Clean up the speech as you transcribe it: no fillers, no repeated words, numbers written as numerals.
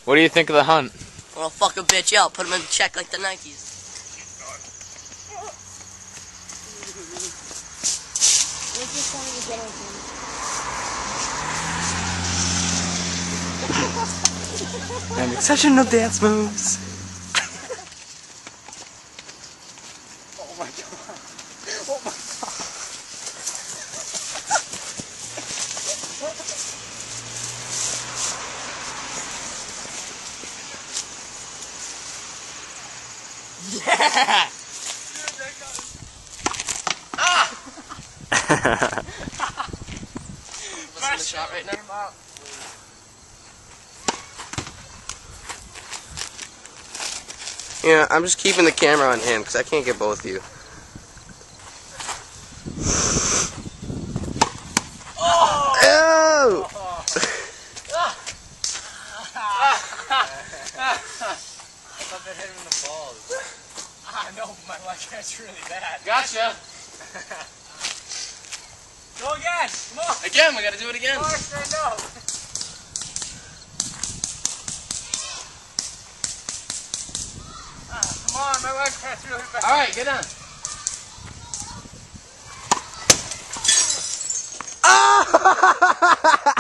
What do you think of the hunt? Well, fuck a bitch up. Put him in check like the Nikes. An exceptional dance moves. Oh my god. Oh my god. Yeah! Ah! What's in the shot right now? Yeah, I'm just keeping the camera on him because I can't get both of you. Oh! I thought that hit him in the balls. No, my leg hurts really bad. Gotcha. Go again. Come on. Again, we gotta do it again. Come on, stand up. Come on, my leg hurts really bad. Alright, get on. Ah!